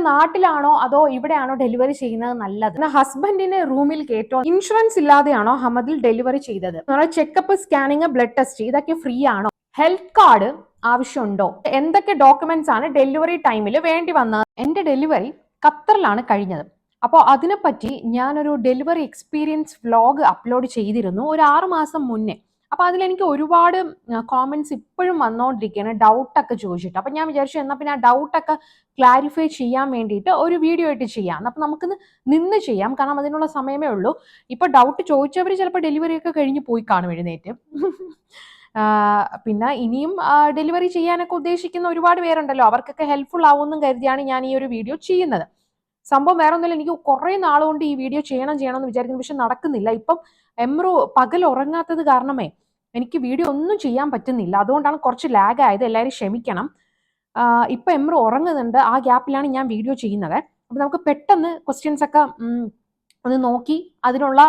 നാട്ടിലാണോ അതോ ഇവിടെയാണോ ഡെലിവറി ചെയ്യുന്നത് നല്ലത്? ഹസ്ബൻഡിന് റൂമിൽ കയറ്റോ? ഇൻഷുറൻസ് ഇല്ലാതെയാണോ ഹമദിൽ ഡെലിവറി ചെയ്തത്? ചെക്കപ്പ്, സ്കാനിങ്, ബ്ലഡ് ടെസ്റ്റ് ഇതൊക്കെ ഫ്രീ ആണോ? ഹെൽത്ത് കാർഡ് ആവശ്യമുണ്ടോ? എന്തൊക്കെ ഡോക്യുമെന്റ്സ് ആണ് ഡെലിവറി ടൈമിൽ വേണ്ടി വന്നത്? എന്റെ ഡെലിവറി ഖത്തറിലാണ് കഴിഞ്ഞത്. അപ്പോൾ അതിനെപ്പറ്റി ഞാനൊരു ഡെലിവറി എക്സ്പീരിയൻസ് വ്ലോഗ് അപ്ലോഡ് ചെയ്തിരുന്നു ഒരു 6 മാസം മുന്നേ. അപ്പൊ അതിലെനിക്ക് ഒരുപാട് കോമന്റ്സ് ഇപ്പോഴും വന്നുകൊണ്ടിരിക്കുകയാണ്, ഡൗട്ടൊക്കെ ചോദിച്ചിട്ട്. അപ്പൊ ഞാൻ വിചാരിച്ചു എന്നാൽ പിന്നെ ആ ഡൗട്ടൊക്കെ ക്ലാരിഫൈ ചെയ്യാൻ വേണ്ടിയിട്ട് ഒരു വീഡിയോ ആയിട്ട് ചെയ്യാം. അപ്പൊ നമുക്ക് നിന്ന് ചെയ്യാം, കാരണം അതിനുള്ള സമയമേ ഉള്ളൂ. ഇപ്പൊ ഡൗട്ട് ചോദിച്ചവർ ചിലപ്പോൾ ഡെലിവറി ഒക്കെ കഴിഞ്ഞ് പോയി കാണും എഴുന്നേറ്റ്. പിന്നെ ഇനിയും ഡെലിവറി ചെയ്യാനൊക്കെ ഉദ്ദേശിക്കുന്ന ഒരുപാട് പേരുണ്ടല്ലോ, അവർക്കൊക്കെ ഹെൽപ്ഫുൾ ആവുമെന്നും കരുതിയാണ് ഞാൻ ഈ ഒരു വീഡിയോ ചെയ്യുന്നത്. സംഭവം വേറെ ഒന്നുമില്ല, എനിക്ക് കുറെ നാളുകൊണ്ട് ഈ വീഡിയോ ചെയ്യണം എന്ന് വിചാരിക്കുന്നു, പക്ഷെ നടക്കുന്നില്ല. ഇപ്പം എംറു പകൽ ഉറങ്ങാത്തത് കാരണമേ എനിക്ക് വീഡിയോ ഒന്നും ചെയ്യാൻ പറ്റുന്നില്ല. അതുകൊണ്ടാണ് കുറച്ച് ലാഗ് ആയത്, എല്ലാവരും ക്ഷമിക്കണം. ഇപ്പൊ എംറു ഉറങ്ങുന്നുണ്ട്, ആ ഗ്യാപ്പിലാണ് ഞാൻ വീഡിയോ ചെയ്യുന്നത്. അപ്പൊ നമുക്ക് പെട്ടെന്ന് ക്വസ്റ്റ്യൻസ് ഒക്കെ ഒന്ന് നോക്കി അതിനുള്ള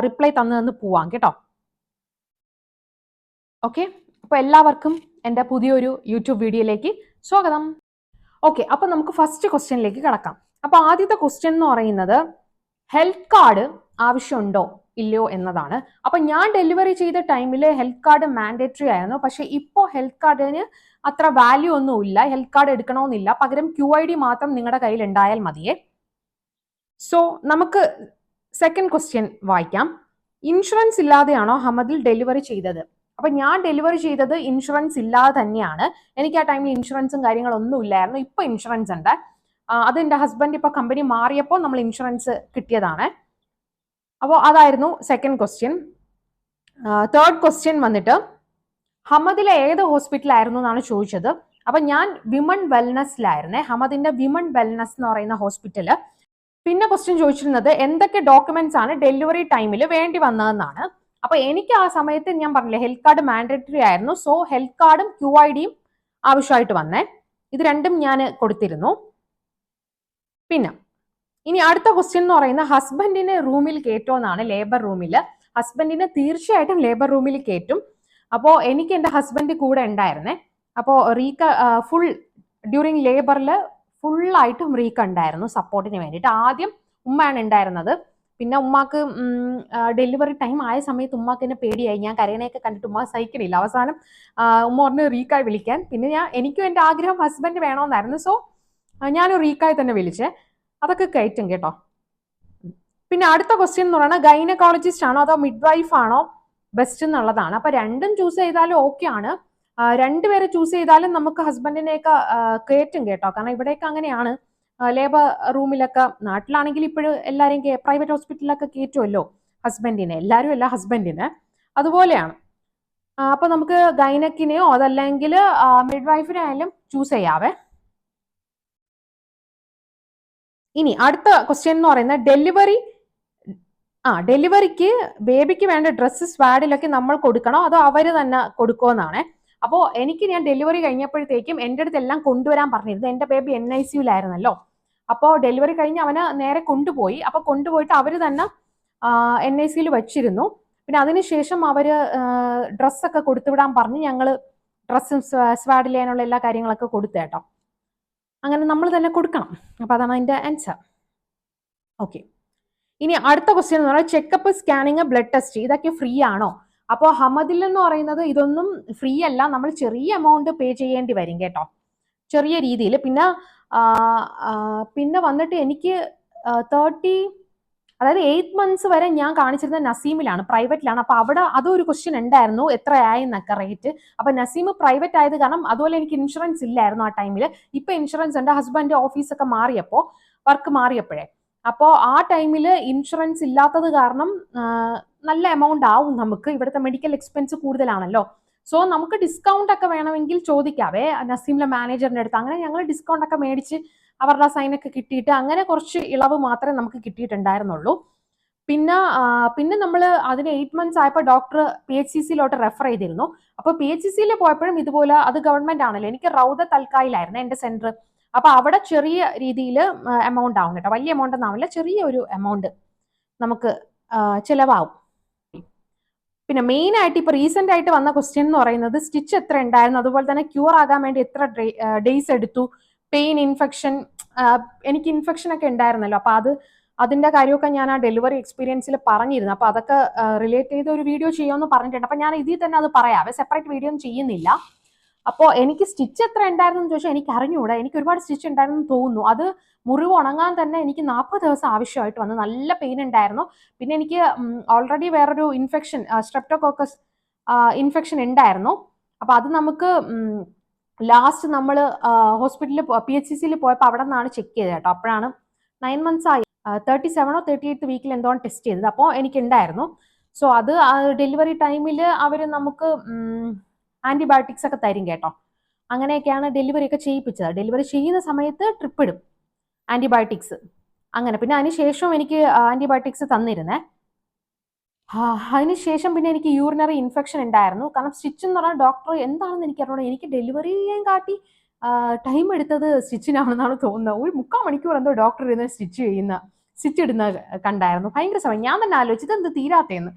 റിപ്ലൈ തന്നു പോവാം കേട്ടോ. ഓക്കെ, അപ്പൊ എല്ലാവർക്കും എൻ്റെ പുതിയൊരു യൂട്യൂബ് വീഡിയോയിലേക്ക് സ്വാഗതം. ഓക്കെ, അപ്പൊ നമുക്ക് ഫസ്റ്റ് ക്വസ്റ്റ്യനിലേക്ക് കിടക്കാം. അപ്പൊ ആദ്യത്തെ ക്വസ്റ്റ്യൻ എന്ന് പറയുന്നത് ഹെൽത്ത് കാർഡ് ആവശ്യമുണ്ടോ ഇല്ലയോ എന്നതാണ്. അപ്പൊ ഞാൻ ഡെലിവറി ചെയ്ത ടൈമിൽ ഹെൽത്ത് കാർഡ് മാൻഡേറ്ററി ആയിരുന്നു. പക്ഷെ ഇപ്പോൾ ഹെൽത്ത് കാർഡിന് അത്ര വാല്യൂ ഒന്നുമില്ല, ഹെൽത്ത് കാർഡ് എടുക്കണമെന്നില്ല. പകരം QID മാത്രം നിങ്ങളുടെ കയ്യിൽ ഉണ്ടായാൽ മതിയേ. സോ നമുക്ക് സെക്കൻഡ് ക്വസ്റ്റ്യൻ വായിക്കാം. ഇൻഷുറൻസ് ഇല്ലാതെയാണോ ഹമദിൽ ഡെലിവറി ചെയ്തത്? അപ്പൊ ഞാൻ ഡെലിവറി ചെയ്തത് ഇൻഷുറൻസ് ഇല്ലാതെ തന്നെയാണ്. എനിക്ക് ആ ടൈമിൽ ഇൻഷുറൻസും കാര്യങ്ങളൊന്നും ഇല്ലായിരുന്നു. ഇപ്പൊ ഇൻഷുറൻസ് ഉണ്ട്. അത് എൻ്റെ ഹസ്ബൻഡ് ഇപ്പൊ കമ്പനി മാറിയപ്പോൾ നമ്മൾ ഇൻഷുറൻസ് കിട്ടിയതാണ്. അപ്പോൾ അതായിരുന്നു സെക്കൻഡ് ക്വസ്റ്റ്യൻ. തേർഡ് ക്വസ്റ്റ്യൻ വന്നിട്ട് ഹമദിലെ ഏത് ഹോസ്പിറ്റലായിരുന്നു എന്നാണ് ചോദിച്ചത്. അപ്പൊ ഞാൻ വിമൺ വെൽനസ്സിലായിരുന്നേ, ഹമദിന്റെ വിമൺ വെൽനസ് എന്ന് പറയുന്ന ഹോസ്പിറ്റല്. പിന്നെ ക്വസ്റ്റ്യൻ ചോദിച്ചിരുന്നത് എന്തൊക്കെ ഡോക്യുമെന്റ്സ് ആണ് ഡെലിവറി ടൈമിൽ വേണ്ടി വന്നതെന്നാണ്. അപ്പൊ എനിക്ക് ആ സമയത്ത് ഞാൻ പറഞ്ഞില്ലേ ഹെൽത്ത് കാർഡ് മാൻഡേറ്ററി ആയിരുന്നു. സോ ഹെൽത്ത് കാർഡും QIDയും ആവശ്യമായിട്ട് വന്നേ. ഇത് രണ്ടും ഞാൻ കൊടുത്തിരുന്നു. പിന്നെ ഇനി അടുത്ത ക്വസ്റ്റ്യൻ എന്ന് പറയുന്നത് ഹസ്ബൻഡിന് റൂമിൽ കയറ്റോ എന്നാണ്. ലേബർ റൂമിൽ ഹസ്ബൻഡിന് തീർച്ചയായിട്ടും ലേബർ റൂമിൽ കയറ്റും. അപ്പോൾ എനിക്ക് എൻ്റെ ഹസ്ബൻഡ് കൂടെ ഉണ്ടായിരുന്നേ. അപ്പോൾ ഫുൾ ഡ്യൂറിങ് ലേബറിൽ ഫുള്ളായിട്ടും റീക്ക ഉണ്ടായിരുന്നു സപ്പോർട്ടിന് വേണ്ടിയിട്ട്. ആദ്യം ഉമ്മയാണ് ഉണ്ടായിരുന്നത്. പിന്നെ ഉമ്മാക്ക് ഡെലിവറി ടൈം ആയ സമയത്ത് ഉമ്മാക്ക് എന്നെ പേടിയായി, ഞാൻ കരയണയൊക്കെ കണ്ടിട്ട് ഉമ്മ സഹിക്കണില്ല. അവസാനം ഉമ്മ പറഞ്ഞ് റീക്കായി വിളിക്കാൻ. പിന്നെ എനിക്കും എൻ്റെ ആഗ്രഹം ഹസ്ബൻഡ് വേണമെന്നായിരുന്നു. സോ ഞാനൊരു റീക്കായി തന്നെ വിളിച്ചേ. അതൊക്കെ കയറ്റും കേട്ടോ. പിന്നെ അടുത്ത ക്വസ്റ്റ്യൻ എന്ന് പറയുന്നത് ഗൈനക്കോളജിസ്റ്റ് ആണോ അതോ മിഡ് വൈഫ് ആണോ ബെസ്റ്റ് എന്നുള്ളതാണ്. അപ്പൊ രണ്ടും ചൂസ് ചെയ്താലും ഓക്കെ ആണ്. രണ്ടുപേരെ ചൂസ് ചെയ്താലും നമുക്ക് ഹസ്ബൻഡിനെയൊക്കെ കയറ്റും കേട്ടോ. കാരണം ഇവിടെയൊക്കെ അങ്ങനെയാണ്, ലേബർ റൂമിലൊക്കെ. നാട്ടിലാണെങ്കിൽ ഇപ്പോഴും എല്ലാവരെയും പ്രൈവറ്റ് ഹോസ്പിറ്റലിലൊക്കെ കയറ്റുമല്ലോ ഹസ്ബൻഡിനെ, എല്ലാവരും അല്ല ഹസ്ബൻഡിന്. അതുപോലെയാണ്. അപ്പൊ നമുക്ക് ഗൈനക്കിനെയോ അതല്ലെങ്കിൽ മിഡ് വൈഫിനെ ആയാലും ചൂസ് ചെയ്യാവേ. ഇനി അടുത്ത ക്വസ്റ്റ്യൻ എന്ന് പറയുന്നത് ഡെലിവറിക്ക് ബേബിക്ക് വേണ്ട ഡ്രസ്സ് സ്വാഡിലൊക്കെ നമ്മൾ കൊടുക്കണോ അതോ അവര് തന്നെ കൊടുക്കുമെന്നാണ്. അപ്പോൾ ഞാൻ ഡെലിവറി കഴിഞ്ഞപ്പോഴത്തേക്കും എൻ്റെ അടുത്ത് എല്ലാം കൊണ്ടുവരാൻ പറഞ്ഞിരുന്നു. എൻ്റെ ബേബി NICUലായിരുന്നല്ലോ. അപ്പോൾ ഡെലിവറി കഴിഞ്ഞ് അവനെ നേരെ കൊണ്ടുപോയി. അപ്പൊ കൊണ്ടുപോയിട്ട് അവര് തന്നെ NICUൽ വെച്ചിരുന്നു. പിന്നെ അതിനുശേഷം അവര് ഡ്രസ്സൊക്കെ കൊടുത്തുവിടാൻ പറഞ്ഞ് ഞങ്ങൾ ഡ്രസ്സും സ്വാഡ് ചെയ്യാനുള്ള എല്ലാ കാര്യങ്ങളൊക്കെ കൊടുത്തു കേട്ടോ. അങ്ങനെ നമ്മൾ തന്നെ കൊടുക്കണം. അപ്പൊ അതാണ് അതിന്റെ ആൻസർ. ഓക്കെ, ഇനി അടുത്ത ക്വസ്റ്റ്യൻ എന്ന് പറയുന്നത് ചെക്കപ്പ്, സ്കാനിങ്, ബ്ലഡ് ടെസ്റ്റ് ഇതൊക്കെ ഫ്രീ ആണോ? അപ്പോൾ ഹമദിൽ എന്ന് പറയുന്നത് ഇതൊന്നും ഫ്രീ അല്ല, നമ്മൾ ചെറിയ എമൗണ്ട് പേ ചെയ്യേണ്ടി വരും കേട്ടോ, ചെറിയ രീതിയിൽ. പിന്നെ വന്നിട്ട് എനിക്ക് 8 months വരെ ഞാൻ കാണിച്ചിരുന്ന നസീമിലാണ്, പ്രൈവറ്റിലാണ്. അപ്പൊ അവിടെ അതൊരു ക്വസ്റ്റ്യൻ ഉണ്ടായിരുന്നു, എത്രയായെന്നൊക്കെ റേറ്റ്. അപ്പൊ നസീം പ്രൈവറ്റ് ആയത് കാരണം അതുപോലെ എനിക്ക് ഇൻഷുറൻസ് ഇല്ലായിരുന്നു ആ ടൈമിൽ. ഇപ്പൊ ഇൻഷുറൻസ് ഉണ്ട്, ഹസ്ബൻഡ് ഓഫീസൊക്കെ മാറിയപ്പോ, വർക്ക് മാറിയപ്പോഴേ. അപ്പോൾ ആ ടൈമിൽ ഇൻഷുറൻസ് ഇല്ലാത്തത് കാരണം നല്ല എമൗണ്ട് ആവും നമുക്ക്. ഇവിടുത്തെ മെഡിക്കൽ എക്സ്പെൻസ് കൂടുതലാണല്ലോ. സോ നമുക്ക് ഡിസ്കൗണ്ട് ഒക്കെ വേണമെങ്കിൽ ചോദിക്കാവേ നസീമിലെ മാനേജറിന്റെ അടുത്ത്. അങ്ങനെ ഞങ്ങൾ ഡിസ്കൗണ്ട് ഒക്കെ മേടിച്ച് അവരുടെ സൈനൊക്കെ കിട്ടിയിട്ട് അങ്ങനെ കുറച്ച് ഇളവ് മാത്രമേ നമുക്ക് കിട്ടിയിട്ടുണ്ടായിരുന്നുള്ളൂ. പിന്നെ നമ്മൾ അതിന് 8 months ആയപ്പോൾ ഡോക്ടർ PHCCയിലോട്ട് റെഫർ ചെയ്തിരുന്നു. അപ്പോൾ PHCCയിൽ പോയപ്പോഴും ഇതുപോലെ, അത് ഗവൺമെന്റ് ആണല്ലോ. എനിക്ക് റൗദ തൽക്കായിലായിരുന്നു എന്റെ സെന്റർ. അപ്പൊ അവിടെ ചെറിയ രീതിയിൽ എമൗണ്ട് ആവും കേട്ടോ, വലിയ എമൗണ്ട് ഒന്നും ആവില്ല, ചെറിയ ഒരു എമൗണ്ട് നമുക്ക് ചിലവാകും. പിന്നെ മെയിൻ ആയിട്ട് ഇപ്പൊ റീസെന്റ് ആയിട്ട് വന്ന ക്വസ്റ്റ്യൻ എന്ന് പറയുന്നത് സ്റ്റിച്ച് എത്ര ഉണ്ടായിരുന്നു, അതുപോലെ തന്നെ ക്യൂർ ആകാൻ വേണ്ടി എത്ര ഡേയ്സ് എടുത്തു, പെയിൻ, ഇൻഫെക്ഷൻ എനിക്ക് ഇൻഫെക്ഷൻ ഒക്കെ ഉണ്ടായിരുന്നല്ലോ. അപ്പൊ അതിന്റെ കാര്യമൊക്കെ ഞാൻ ആ ഡെലിവറി എക്സ്പീരിയൻസിൽ പറഞ്ഞിരുന്നു. അപ്പൊ അതൊക്കെ റിലേറ്റ് ചെയ്ത് ഒരു വീഡിയോ ചെയ്യുമെന്ന് പറഞ്ഞിട്ടുണ്ട്. അപ്പൊ ഞാൻ ഇതിൽ തന്നെ അത് പറയാം, സെപ്പറേറ്റ് വീഡിയോ ഒന്നും ചെയ്യുന്നില്ല. അപ്പോൾ എനിക്ക് സ്റ്റിച്ച് എത്ര ഉണ്ടായിരുന്നു ചോദിച്ചാൽ എനിക്ക് അറിഞ്ഞുകൂടാ. എനിക്ക് ഒരുപാട് സ്റ്റിച്ച് ഉണ്ടായിരുന്നു തോന്നുന്നു. അത് മുറിവ് ഉണങ്ങാൻ തന്നെ എനിക്ക് 40 ദിവസം ആവശ്യമായിട്ട് വന്നു. നല്ല പെയിൻ ഉണ്ടായിരുന്നു. പിന്നെ എനിക്ക് ഓൾറെഡി വേറൊരു ഇൻഫെക്ഷൻ, സ്ട്രെപ്റ്റോകോക്കസ് ഇൻഫെക്ഷൻ ഉണ്ടായിരുന്നു. അപ്പൊ അത് നമുക്ക് ലാസ്റ്റ് നമ്മൾ ഹോസ്പിറ്റലിൽ PHCCയിൽ പോയപ്പോൾ അവിടെ നിന്നാണ് ചെക്ക് ചെയ്തത് കേട്ടോ. അപ്പോഴാണ് 9 months ആയി, 37 or 38 വീക്കിൽ എന്തോ ടെസ്റ്റ് ചെയ്തത്. അപ്പോൾ എനിക്ക് ഉണ്ടായിരുന്നു. സോ അത് ഡെലിവറി ടൈമിൽ അവർ നമുക്ക് ആന്റിബയോട്ടിക്സ് ഒക്കെ തരും കേട്ടോ. അങ്ങനെയൊക്കെയാണ് ഡെലിവറി ഒക്കെ ചെയ്യിപ്പിച്ചത്. ഡെലിവറി ചെയ്യുന്ന സമയത്ത് ട്രിപ്പ് ഇടും ആന്റിബയോട്ടിക്സ്. അങ്ങനെ പിന്നെ അതിനുശേഷം എനിക്ക് ആന്റിബയോട്ടിക്സ് തന്നിരുന്നേ. അതിനുശേഷം പിന്നെ എനിക്ക് യൂറിനറി ഇൻഫെക്ഷൻ ഉണ്ടായിരുന്നു. കാരണം സ്റ്റിച്ച് എന്ന് പറഞ്ഞാൽ ഡോക്ടർ എന്താണെന്ന് എനിക്ക് അറിയണം. എനിക്ക് ഡെലിവറി ചെയ്യാൻ കാട്ടി ടൈം എടുത്തത് സ്റ്റിച്ചിനാണെന്നാണ് തോന്നുന്നത്. ഒരു 3/4 മണിക്കൂർ എന്തോ ഡോക്ടർ ഇരുന്ന് സ്റ്റിച്ച് ഇടുന്ന കണ്ടായിരുന്നു. ഭയങ്കര സമയം. ഞാൻ തന്നെ ആലോചിച്ചത് എന്ത് തീരാത്തേന്ന്.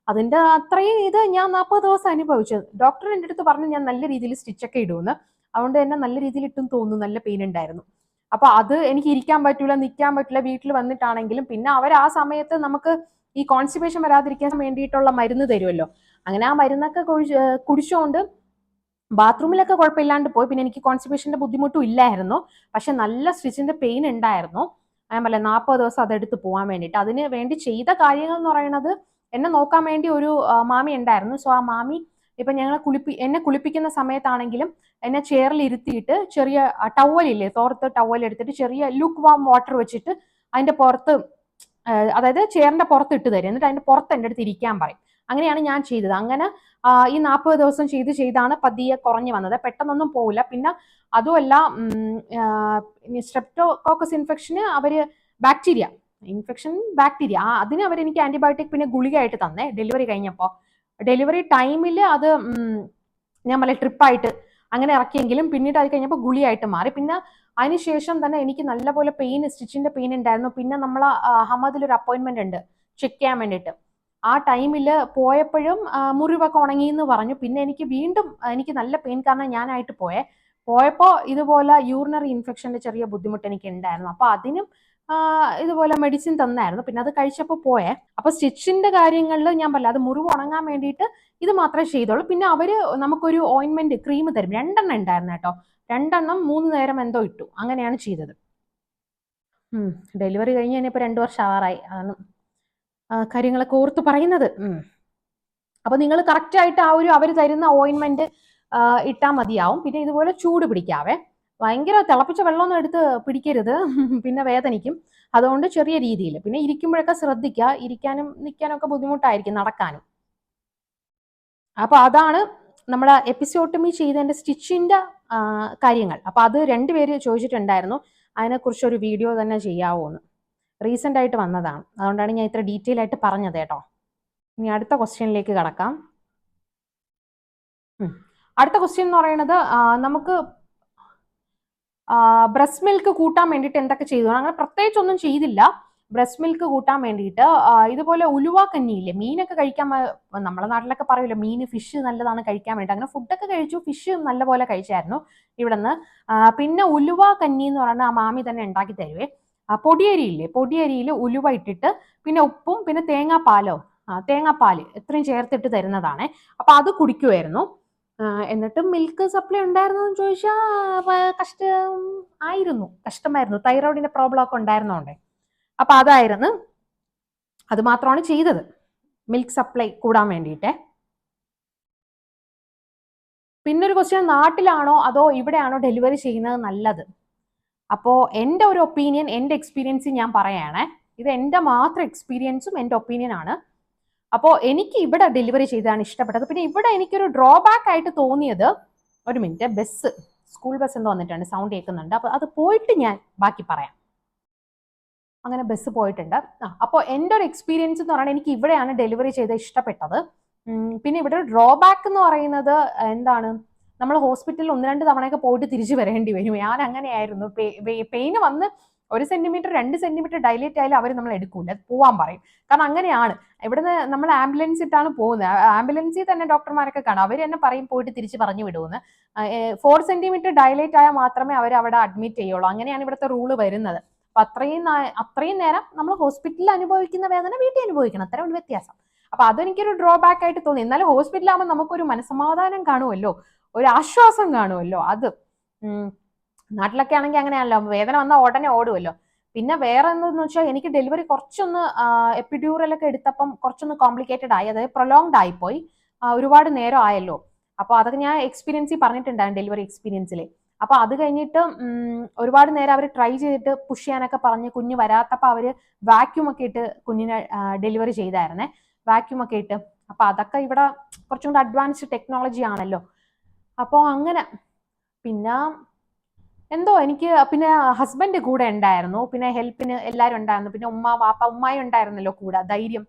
അതിന്റെ അത്രയും ഇത് ഞാൻ 40 ദിവസം അനുഭവിച്ചത്. ഡോക്ടർ എൻ്റെ അടുത്ത് പറഞ്ഞു ഞാൻ നല്ല രീതിയിൽ സ്റ്റിച്ചൊക്കെ ഇടുമെന്ന്. അതുകൊണ്ട് തന്നെ നല്ല രീതിയിൽ ഇട്ടും തോന്നുന്നു. നല്ല പെയിൻ ഉണ്ടായിരുന്നു. അപ്പൊ അത് എനിക്ക് ഇരിക്കാൻ പറ്റൂല, നിൽക്കാൻ പറ്റില്ല. വീട്ടിൽ വന്നിട്ടാണെങ്കിലും പിന്നെ അവർ ആ സമയത്ത് നമുക്ക് ഈ കോൺസ്റ്റിപ്പേഷൻ വരാതിരിക്കാൻ വേണ്ടിയിട്ടുള്ള മരുന്ന് തരുമല്ലോ. അങ്ങനെ ആ മരുന്നൊക്കെ കുടിച്ചുകൊണ്ട് ബാത്റൂമിലൊക്കെ കുഴപ്പമില്ലാണ്ട് പോയി. പിന്നെ എനിക്ക് കോൺസ്റ്റിപ്പേഷന്റെ ബുദ്ധിമുട്ടും ഇല്ലായിരുന്നു. പക്ഷെ നല്ല സ്റ്റിച്ചിന്റെ പെയിൻ ഉണ്ടായിരുന്നു. ഞാൻ പറയാം 40 ദിവസം അതെടുത്ത് പോകാൻ വേണ്ടിയിട്ട്. അതിന് വേണ്ടി ചെയ്ത കാര്യങ്ങൾ എന്ന് പറയുന്നത്, എന്നെ നോക്കാൻ വേണ്ടി ഒരു മാമി ഉണ്ടായിരുന്നു. സോ ആ മാമി ഇപ്പൊ എന്നെ കുളിപ്പിക്കുന്ന സമയത്താണെങ്കിലും എന്നെ ചെയറിൽ ഇരുത്തിയിട്ട് ചെറിയ ടവലില്ലേ, തോർത്ത് ടവൽ എടുത്തിട്ട് ചെറിയ ലുക്ക് വാം വാട്ടർ വെച്ചിട്ട് അതിന്റെ പുറത്ത്, അതായത് ചെയറിന്റെ പുറത്ത് ഇട്ട് തരും. എന്നിട്ട് അതിന്റെ പുറത്ത് എൻ്റെ അടുത്ത് ഇരിക്കാൻ പറയും. അങ്ങനെയാണ് ഞാൻ ചെയ്തത്. അങ്ങനെ ഈ 40 ദിവസം ചെയ്താണ് പതിയെ കുറഞ്ഞു വന്നത്. പെട്ടെന്നൊന്നും പോവില്ല. പിന്നെ അതുമല്ല, സ്ട്രെപ്റ്റോകോക്കസ് ഇൻഫെക്ഷന് അവര് ബാക്ടീരിയ അതിന് അവരെനിക്ക് ആന്റിബയോട്ടിക് പിന്നെ ഗുളികയായിട്ട് തന്നേ ഡെലിവറി കഴിഞ്ഞപ്പോൾ. ഡെലിവറി ടൈമിൽ അത് ഞാൻ പറയാം ട്രിപ്പായിട്ട് അങ്ങനെ ഇറക്കിയെങ്കിലും പിന്നീട് അത് കഴിഞ്ഞപ്പോൾ ഗുളിയായിട്ട് മാറി. പിന്നെ അതിനുശേഷം തന്നെ എനിക്ക് നല്ലപോലെ സ്റ്റിച്ചിന്റെ പെയിൻ ഉണ്ടായിരുന്നു. പിന്നെ നമ്മൾ ഹമദിലൊരു അപ്പോയിന്റ്മെന്റ് ഉണ്ട് ചെക്ക് ചെയ്യാൻ വേണ്ടിയിട്ട്. ആ ടൈമിൽ പോയപ്പോഴും മുറിവൊക്കെ ഉണങ്ങി എന്ന് പറഞ്ഞു. പിന്നെ എനിക്ക് വീണ്ടും എനിക്ക് നല്ല പെയിൻ, കാരണം ഞാനായിട്ട് പോയപ്പോൾ ഇതുപോലെ യൂറിനറി ഇൻഫെക്ഷന്റെ ചെറിയ ബുദ്ധിമുട്ട് എനിക്ക് ഉണ്ടായിരുന്നു. അപ്പൊ അതിനും ഇതുപോലെ മെഡിസിൻ തന്നായിരുന്നു. പിന്നെ അത് കഴിച്ചപ്പോൾ പോയേ. അപ്പൊ സ്റ്റിച്ചിന്റെ കാര്യങ്ങളിൽ ഞാൻ പറയില്ല, അത് മുറിവ് ഉണങ്ങാൻ വേണ്ടിയിട്ട് ഇത് മാത്രമേ ചെയ്തോളൂ. പിന്നെ അവര് നമുക്കൊരു ഓയിൻമെന്റ് ക്രീം തരും. 2 എണ്ണം ഉണ്ടായിരുന്നു കേട്ടോ. 2 എണ്ണം 3 നേരം എന്തോ ഇട്ടു. അങ്ങനെയാണ് ചെയ്തത്. ഡെലിവറി കഴിഞ്ഞ് ഇനിയിപ്പോൾ 2 വർഷം ആവാറായി. അതാണ് കാര്യങ്ങളൊക്കെ ഓർത്ത് പറയുന്നത്. അപ്പൊ നിങ്ങൾ കറക്റ്റ് ആയിട്ട് അവർ തരുന്ന ഓയിൻമെന്റ് ഇട്ടാൽ മതിയാവും. പിന്നെ ഇതുപോലെ ചൂട് പിടിക്കാവേ. ഭയങ്കര തിളപ്പിച്ച വെള്ളമൊന്നും എടുത്ത് പിടിക്കരുത്, പിന്നെ വേദനിക്കും. അതുകൊണ്ട് ചെറിയ രീതിയിൽ. പിന്നെ ഇരിക്കുമ്പോഴൊക്കെ ശ്രദ്ധിക്കുക. ഇരിക്കാനും നിൽക്കാനും ഒക്കെ ബുദ്ധിമുട്ടായിരിക്കും, നടക്കാനും. അപ്പൊ അതാണ് നമ്മുടെ എപ്പിസോട്ടമി ചെയ്തതിന്റെ സ്റ്റിച്ചിന്റെ കാര്യങ്ങൾ. അപ്പൊ അത് 2 പേര് ചോദിച്ചിട്ടുണ്ടായിരുന്നു, അതിനെക്കുറിച്ച് ഒരു വീഡിയോ തന്നെ ചെയ്യാവോ എന്ന്. റീസെന്റ് ആയിട്ട് വന്നതാണ്, അതുകൊണ്ടാണ് ഞാൻ ഇത്ര ഡീറ്റെയിൽ ആയിട്ട് പറഞ്ഞത് കേട്ടോ. ഇനി അടുത്ത ക്വസ്റ്റ്യനിലേക്ക് കടക്കാം. അടുത്ത ക്വസ്റ്റ്യൻ എന്ന് പറയുന്നത്, നമുക്ക് ബ്രസ്റ്റ് മിൽക്ക് കൂട്ടാൻ വേണ്ടിയിട്ട് എന്തൊക്കെ ചെയ്തു? അങ്ങനെ പ്രത്യേകിച്ച് ഒന്നും ചെയ്തില്ല. ബ്രസ്റ്റ് മിൽക്ക് കൂട്ടാൻ വേണ്ടിയിട്ട് ഇതുപോലെ ഉലുവ കഞ്ഞിയില്ലേ, മീനൊക്കെ കഴിക്കാൻ, നമ്മളെ നാട്ടിലൊക്കെ പറയുമല്ലോ മീൻ ഫിഷ് നല്ലതാണ് കഴിക്കാൻ വേണ്ടി. അങ്ങനെ ഫുഡൊക്കെ കഴിച്ചു, ഫിഷ് നല്ലപോലെ കഴിച്ചായിരുന്നു ഇവിടുന്ന്. പിന്നെ ഉലുവ കഞ്ഞി എന്ന് പറയുന്നത് ആ മാമി തന്നെ ഉണ്ടാക്കി തരുവേ. പൊടിയരിയില്ലേ, പൊടിയരിയിൽ ഉലുവ ഇട്ടിട്ട് പിന്നെ ഉപ്പും പിന്നെ തേങ്ങാപ്പാല് ഇത്രയും ചേർത്തിട്ട് തരുന്നതാണ്. അപ്പൊ അത് കുടിക്കുമായിരുന്നു. എന്നിട്ട് മിൽക്ക് സപ്ലൈ ഉണ്ടായിരുന്നു എന്ന് ചോദിച്ചാൽ കഷ്ടമായിരുന്നു. തൈറോയിഡിന്റെ പ്രോബ്ലം ഒക്കെ ഉണ്ടായിരുന്നോണ്ടേ. അപ്പൊ അത് മാത്രമാണ് ചെയ്തത്, മിൽക്ക് സപ്ലൈ കൂടാൻ വേണ്ടിയിട്ട്. പിന്നൊരു ക്വസ്റ്റ്യൻ, നാട്ടിലാണോ അതോ ഇവിടെയാണോ ഡെലിവറി ചെയ്യുന്നത് നല്ലത്? അപ്പോ എൻ്റെ ഒരു ഒപ്പീനിയൻ, എൻ്റെ എക്സ്പീരിയൻസ് ഞാൻ പറയുകയാണേ. ഇത് എൻ്റെ മാത്രം എക്സ്പീരിയൻസും എൻ്റെ ഒപ്പീനിയൻ ആണ്. അപ്പോൾ എനിക്ക് ഇവിടെ ഡെലിവറി ചെയ്താണ് ഇഷ്ടപ്പെട്ടത്. പിന്നെ ഇവിടെ എനിക്കൊരു ഡ്രോബാക്ക് ആയിട്ട് തോന്നിയത്, ഒരു മിനിറ്റ്, സ്കൂൾ ബസ് എന്തോ വന്നിട്ടുണ്ട്, സൗണ്ട് കേൾക്കുന്നുണ്ട്. അപ്പൊ അത് പോയിട്ട് ഞാൻ ബാക്കി പറയാം. അങ്ങനെ ബസ് പോയിട്ടുണ്ട്. അപ്പോൾ എൻ്റെ ഒരു എക്സ്പീരിയൻസ് എന്ന് പറയുന്നത്, എനിക്ക് ഇവിടെയാണ് ഡെലിവറി ചെയ്ത് ഇഷ്ടപ്പെട്ടത്. പിന്നെ ഇവിടെ ഒരു ഡ്രോബാക്ക് എന്ന് പറയുന്നത് എന്താണ്, നമ്മൾ ഹോസ്പിറ്റലിൽ 1-2 തവണയൊക്കെ പോയിട്ട് തിരിച്ചു വരേണ്ടി വരും. ഞാൻ അങ്ങനെയായിരുന്നു. പെയിന് വന്ന് 1 സെന്റിമീറ്റർ 2 സെന്റിമീറ്റർ ഡൈലേറ്റ് ആയാലും അവർ നമ്മൾ എടുക്കൂല, അത് പോവാൻ പറയും. കാരണം അങ്ങനെയാണ്. ഇവിടുന്ന് നമ്മൾ ആംബുലൻസ് ഇട്ടാണ് പോകുന്നത്. ആംബുലൻസിൽ തന്നെ ഡോക്ടർമാരൊക്കെ കാണാം, അവർ തന്നെ പറയും പോയിട്ട് തിരിച്ച് പറഞ്ഞു വിടുമെന്ന്. 4 സെന്റിമീറ്റർ ഡൈലേറ്റ് ആയാൽ മാത്രമേ അവർ അവിടെ അഡ്മിറ്റ് ചെയ്യുള്ളൂ. അങ്ങനെയാണ് ഇവിടുത്തെ റൂള് വരുന്നത്. അപ്പൊ അത്രയും നേരം നമ്മൾ ഹോസ്പിറ്റലിൽ അനുഭവിക്കുന്ന വേദന വീട്ടിൽ അനുഭവിക്കണം, അത്ര ഒരു വ്യത്യാസം. അപ്പൊ അതെനിക്കൊരു ഡ്രോബാക്ക് ആയിട്ട് തോന്നി. എന്നാലും ഹോസ്പിറ്റലാകുമ്പോൾ നമുക്കൊരു മനസ്സമാധാനം കാണുമല്ലോ, ഒരു ആശ്വാസം കാണുമല്ലോ. അത് നാട്ടിലൊക്കെ ആണെങ്കിൽ അങ്ങനെയാണല്ലോ, വേദന വന്നാൽ ഉടനെ ഓടുമല്ലോ. പിന്നെ വേറെ എന്താന്ന് വെച്ചാൽ എനിക്ക് ഡെലിവറി കുറച്ചൊന്ന് എപ്പിഡ്യൂറലൊക്കെ എടുത്തപ്പം കുറച്ചൊന്ന് കോംപ്ലിക്കേറ്റഡ് ആയി, അതായത് പ്രൊലോങ്ഡ് ആയിപ്പോയി, ഒരുപാട് നേരം ആയല്ലോ. അപ്പൊ അതൊക്കെ ഞാൻ എക്സ്പീരിയൻസിൽ പറഞ്ഞിട്ടുണ്ടായിരുന്നു, ഡെലിവറി എക്സ്പീരിയൻസിൽ. അപ്പൊ അത് കഴിഞ്ഞിട്ട് ഒരുപാട് നേരം അവർ ട്രൈ ചെയ്തിട്ട് പുഷ് ചെയ്യാനൊക്കെ പറഞ്ഞ് കുഞ്ഞ് വരാത്തപ്പോൾ അവര് വാക്യൂം ഒക്കെ ഇട്ട് കുഞ്ഞിനെ ഡെലിവറി ചെയ്തായിരുന്നേ, വാക്യൂം ഒക്കെ ഇട്ട്. അപ്പൊ അതൊക്കെ ഇവിടെ കുറച്ചും കൂടെ അഡ്വാൻസ്ഡ് ടെക്നോളജി ആണല്ലോ. അപ്പോൾ അങ്ങനെ പിന്നെ എന്തോ എനിക്ക് പിന്നെ ഹസ്ബൻഡ് കൂടെ ഉണ്ടായിരുന്നു, പിന്നെ ഹെൽപ്പിന് എല്ലാവരും ഉണ്ടായിരുന്നു, പിന്നെ ഉമ്മ വാപ്പ ഉമ്മായി ഉണ്ടായിരുന്നല്ലോ കൂടെ, ധൈര്യം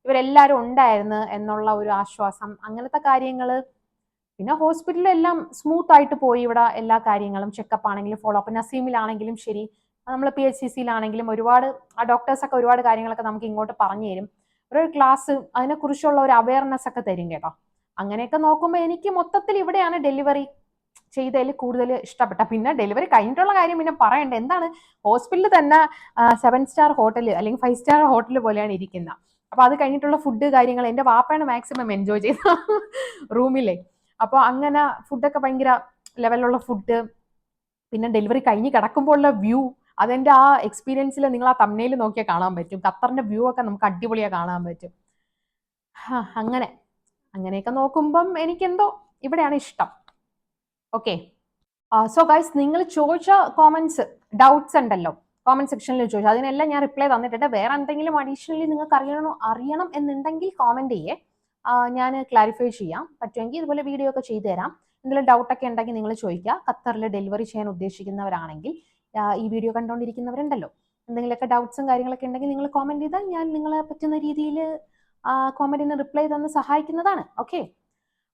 ഇവരെല്ലാരും ഉണ്ടായിരുന്നു എന്നുള്ള ഒരു ആശ്വാസം, അങ്ങനത്തെ കാര്യങ്ങള്. പിന്നെ ഹോസ്പിറ്റലിലെല്ലാം സ്മൂത്ത് ആയിട്ട് പോയി. ഇവിടെ എല്ലാ കാര്യങ്ങളും ചെക്കപ്പ് ആണെങ്കിലും ഫോളോ അപ്പ്, നസീമിലാണെങ്കിലും ശരി, നമ്മൾ PHCCയിലാണെങ്കിലും ഒരുപാട് ഡോക്ടേഴ്സൊക്കെ ഒരുപാട് കാര്യങ്ങളൊക്കെ നമുക്ക് ഇങ്ങോട്ട് പറഞ്ഞു തരും, ഒരു ക്ലാസ് അതിനെക്കുറിച്ചുള്ള ഒരു അവയർനെസ് ഒക്കെ തരും കേട്ടോ. അങ്ങനെയൊക്കെ നോക്കുമ്പോൾ എനിക്ക് മൊത്തത്തിൽ ഇവിടെയാണ് ഡെലിവറി ചെയ്തതിൽ കൂടുതൽ ഇഷ്ടപ്പെട്ട. പിന്നെ ഡെലിവറി കഴിഞ്ഞിട്ടുള്ള കാര്യം പിന്നെ പറയണ്ട, എന്താണ് ഹോസ്പിറ്റലിൽ തന്നെ 7 സ്റ്റാർ ഹോട്ടൽ അല്ലെങ്കിൽ 5 സ്റ്റാർ ഹോട്ടൽ പോലെയാണ് ഇരിക്കുന്നത്. അപ്പൊ അത് കഴിഞ്ഞിട്ടുള്ള ഫുഡ് കാര്യങ്ങൾ എന്റെ വാപ്പയാണ് മാക്സിമം എൻജോയ് ചെയ്ത റൂമിലെ. അപ്പൊ അങ്ങനെ ഫുഡൊക്കെ ഭയങ്കര ലെവലുള്ള ഫുഡ്. പിന്നെ ഡെലിവറി കഴിഞ്ഞ് കിടക്കുമ്പോൾ ഉള്ള വ്യൂ, അതെന്റെ ആ എക്സ്പീരിയൻസിൽ നിങ്ങൾ ആ തമ്മിൽ നോക്കിയാൽ കാണാൻ പറ്റും. ഖത്തറിന്റെ വ്യൂ ഒക്കെ നമുക്ക് അടിപൊളിയായി കാണാൻ പറ്റും. അങ്ങനെയൊക്കെ നോക്കുമ്പം എനിക്കെന്തോ ഇവിടെയാണ് ഇഷ്ടം. ഓക്കെ, സോ ഗൈസ്, നിങ്ങൾ ചോദിച്ച കോമന്റ്സ് ഡൗട്ട്സ് ഉണ്ടല്ലോ കോമന്റ് സെക്ഷനിൽ ചോദിച്ചു, അതിനെല്ലാം ഞാൻ റിപ്ലൈ തന്നിട്ടുണ്ട്. വേറെ എന്തെങ്കിലും അഡീഷണലി നിങ്ങൾക്ക് അറിയണം എന്നുണ്ടെങ്കിൽ കോമന്റ് ചെയ്യേ, ഞാൻ ക്ലാരിഫൈ ചെയ്യാം. പറ്റുമെങ്കിൽ ഇതുപോലെ വീഡിയോ ഒക്കെ ചെയ്തു തരാം. എന്തെങ്കിലും ഡൗട്ടൊക്കെ ഉണ്ടെങ്കിൽ നിങ്ങൾ ചോദിക്കുക. ഖത്തറിൽ ഡെലിവറി ചെയ്യാൻ ഉദ്ദേശിക്കുന്നവരാണെങ്കിൽ, ഈ വീഡിയോ കണ്ടുകൊണ്ടിരിക്കുന്നവരുണ്ടല്ലോ, എന്തെങ്കിലുമൊക്കെ ഡൗട്ട്സും കാര്യങ്ങളൊക്കെ ഉണ്ടെങ്കിൽ നിങ്ങൾ കോമന്റ് ചെയ്താൽ ഞാൻ നിങ്ങളെ പറ്റുന്ന രീതിയിൽ കോമന്റിന് റിപ്ലൈ തന്ന് സഹായിക്കുന്നതാണ്. ഓക്കെ,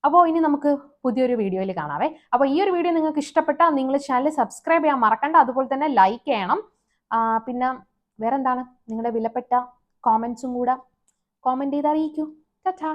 അപ്പോൾ ഇനി നമുക്ക് പുതിയൊരു വീഡിയോയിൽ കാണാവേ. അപ്പോൾ ഈ ഒരു വീഡിയോ നിങ്ങൾക്ക് ഇഷ്ടപ്പെട്ടാൽ നിങ്ങൾ ചാനൽ സബ്സ്ക്രൈബ് ചെയ്യാൻ മറക്കണ്ട, അതുപോലെ തന്നെ ലൈക്ക് ചെയ്യണം. പിന്നെ വേറെ എന്താണ്, നിങ്ങളുടെ വിലപ്പെട്ട കോമന്റ്സും കൂടെ കോമന്റ് ചെയ്ത് അറിയിക്കൂ. ടാറ്റാ.